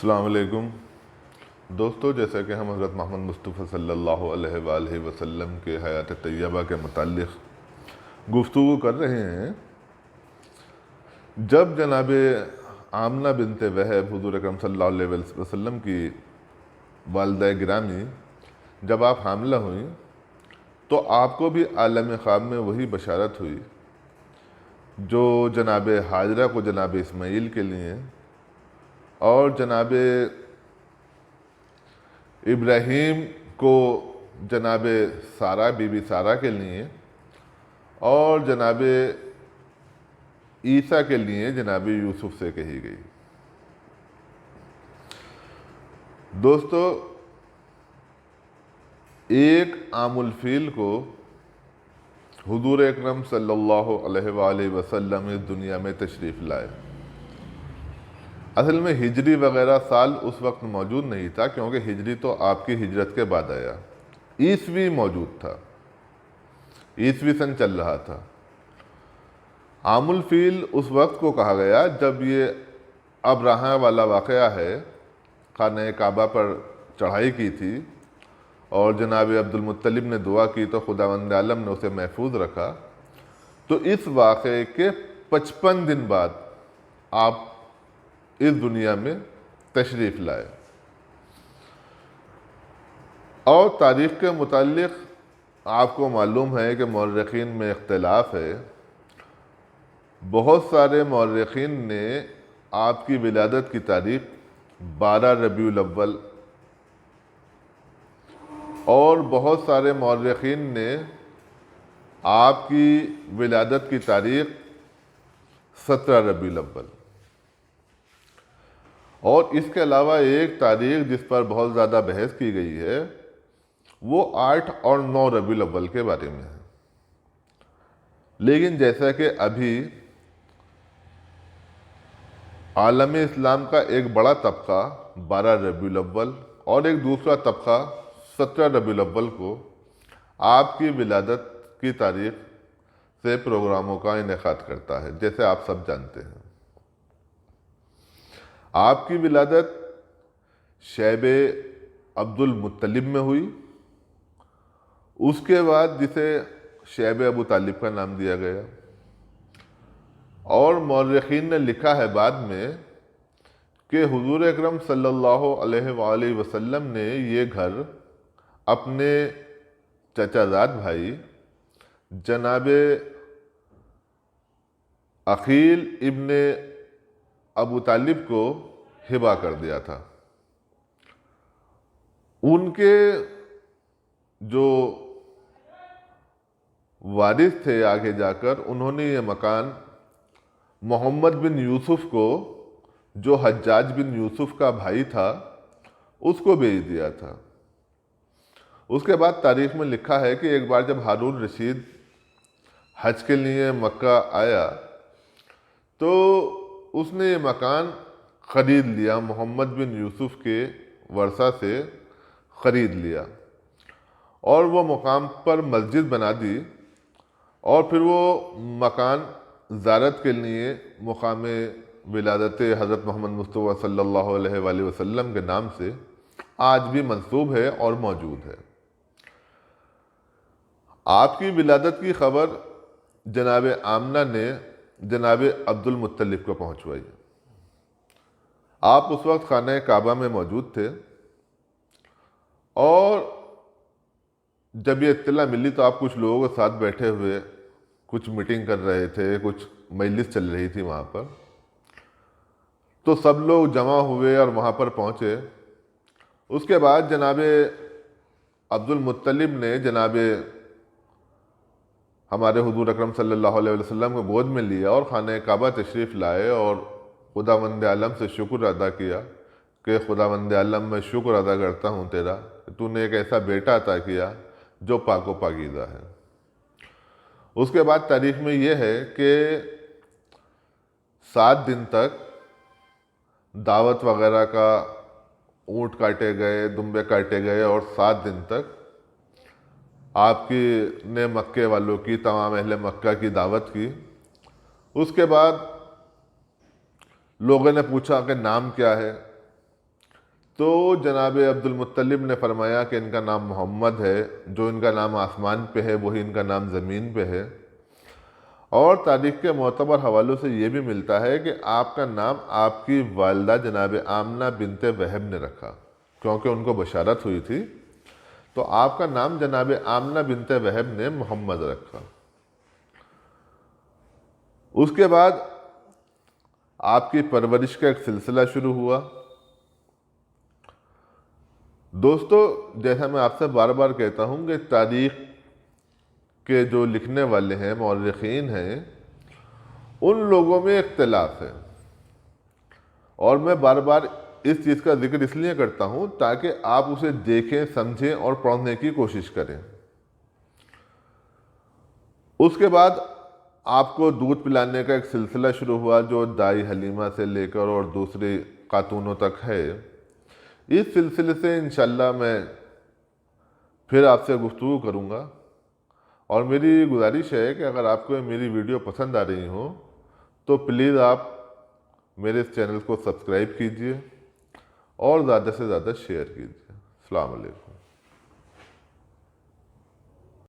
अस्सलाम वालेकुम दोस्तों, जैसा कि हम हज़रत मोहम्मद मुस्तफ़ा सल्लल्लाहु अलैहि वसल्लम के हयात तैयबा के मुताल्लिक़ गुफ्तगू कर रहे हैं। जब जनाब आमना बिनते वहब हुज़ूर अकरम सल्लल्लाहु अलैहि वसल्लम की वालिदा गिरामी जब आप हामिला हुई तो आपको भी आलम ख्वाब में वही बशारत हुई जो जनाब हाजरा को जनाब इस्माईल के लिए और जनाब इब्राहीम को जनाब सारा बीबी सारा के लिए और जनाब ईसा के लिए जनाब यूसुफ से कही गई। दोस्तों, एक आमुल फ़ील को हुज़ूर अकरम सल्लल्लाहु अलैहि वसल्लम इस दुनिया में तशरीफ़ लाए। असल में हिजरी वगैरह साल उस वक्त मौजूद नहीं था, क्योंकि हिजरी तो आपकी हिजरत के बाद आया। ईसवी मौजूद था, ईसवी सन चल रहा था। आमुल फ़ील उस वक्त को कहा गया जब ये अबराहा वाला वाक़या है, खाने काबा पर चढ़ाई की थी और जनाब अब्दुल मुत्तलिब ने दुआ की तो खुदावंद आलम ने उसे महफूज रखा। तो इस वाक़े के 55 दिन बाद आप इस दुनिया में तशरीफ़ लाए। और तारीख़ के मुताल्लिक़ आपको मालूम है कि मौर्रिख़ीन में इख्तिलाफ़ है। बहुत सारे मौर्रिख़ीन ने आपकी विलादत की तारीख़ 12 रबीउल अव्वल और बहुत सारे मौर्रिख़ीन ने आपकी विलादत की तारीख़ 17 रबीउल अव्वल और इसके अलावा एक तारीख़ जिस पर बहुत ज़्यादा बहस की गई है वो 8 और 9 रबीउल अव्वल के बारे में है। लेकिन जैसा कि अभी आलम इस्लाम का एक बड़ा तबका 12 रबीउल अव्वल और एक दूसरा तबका 17 रबीउल अव्वल को आपकी विलादत की तारीख़ से प्रोग्रामों का इनेकाद करता है, जैसे आप सब जानते हैं। आपकी विलादत शैब अब्दुल मुत्तलिब में हुई, उसके बाद जिसे शैब अबू तालिब का नाम दिया गया। और मौर्रिख़ीन ने लिखा है बाद में कि हुज़ूर अकरम सल्लल्लाहु अलैहि वसल्लम ने ये घर अपने चचाज़ाद भाई जनाब अकील इब्ने अबू तालिब को हिबा कर दिया था। उनके जो वारिस थे आगे जाकर, उन्होंने ये मकान मोहम्मद बिन यूसुफ को, जो हज्जाज बिन यूसुफ का भाई था, उसको बेच दिया था। उसके बाद तारीख़ में लिखा है कि एक बार जब हारून रशीद हज के लिए मक्का आया तो उसने ये मकान ख़रीद लिया, मोहम्मद बिन यूसुफ के वर्सा से ख़रीद लिया और वो मकाम पर मस्जिद बना दी। और फिर वो मकान ज़ारत के लिए मुक़ाम विलादत हज़रत मोहम्मद मुस्तफ़ा सल्लल्लाहु अलैहि वसल्लम के नाम से आज भी मंसूब है और मौजूद है। आपकी विलादत की ख़बर जनाब आमना ने जनाब अब्दुल मुत्तलिब को पहुँचवाई। आप उस वक्त खाने काबा में मौजूद थे और जब ये इत्तला मिली तो आप कुछ लोगों के साथ बैठे हुए कुछ मीटिंग कर रहे थे, कुछ मजलिस चल रही थी वहाँ पर। तो सब लोग जमा हुए और वहाँ पर पहुँचे। उसके बाद जनाब अब्दुल मुत्तलिब ने जनाब हमारे हुज़ूर अकरम सल्लल्लाहु अलैहि वसल्लम को गोद में लिया और खाने काबा तशरीफ़ लाए और खुदावंद आलम से शुक्र अदा किया कि खुदावंद आलम, मैं शुक्र अदा करता हूँ तेरा, तूने एक ऐसा बेटा अता किया जो पाको पाकीज़ा है। उसके बाद तारीख़ में यह है कि 7 दिन तक दावत वगैरह का, ऊँट काटे गए, दुम्बे काटे गए और 7 दिन तक आपकी ने मक्के वालों की, तमाम अहले मक्का की दावत की। उसके बाद लोगों ने पूछा कि नाम क्या है, तो जनाब अब्दुल मुत्तलिब ने फरमाया कि इनका नाम मोहम्मद है, जो इनका नाम आसमान पे है वही इनका नाम ज़मीन पे है। और तारीख़ के मोतबर हवालों से ये भी मिलता है कि आपका नाम आपकी वालदा जनाब आमना बिनते वहब ने रखा, क्योंकि उनको बशारत हुई थी, तो आपका नाम जनाब आमना बिनते वहब ने मोहम्मद रखा। उसके बाद आपकी परवरिश का एक सिलसिला शुरू हुआ। दोस्तों, जैसा मैं आपसे बार बार कहता हूँ कि तारीख़ के जो लिखने वाले हैं, मौर्रिखीन हैं, उन लोगों में इख्तिलाफ है। और मैं बार बार इस चीज़ का जिक्र इसलिए करता हूँ ताकि आप उसे देखें, समझें और पढ़ने की कोशिश करें। उसके बाद आपको दूध पिलाने का एक सिलसिला शुरू हुआ, जो दाई हलीमा से लेकर और दूसरी खातूनों तक है। इस सिलसिले से इंशाल्लाह मैं फिर आपसे गुफ्तगू करूँगा। और मेरी गुजारिश है कि अगर आपको मेरी वीडियो पसंद आ रही हो तो प्लीज़ आप मेरे इस चैनल को सब्सक्राइब कीजिए और ज़्यादा से ज़्यादा शेयर कीजिए। अस्सलाम वालेकुम।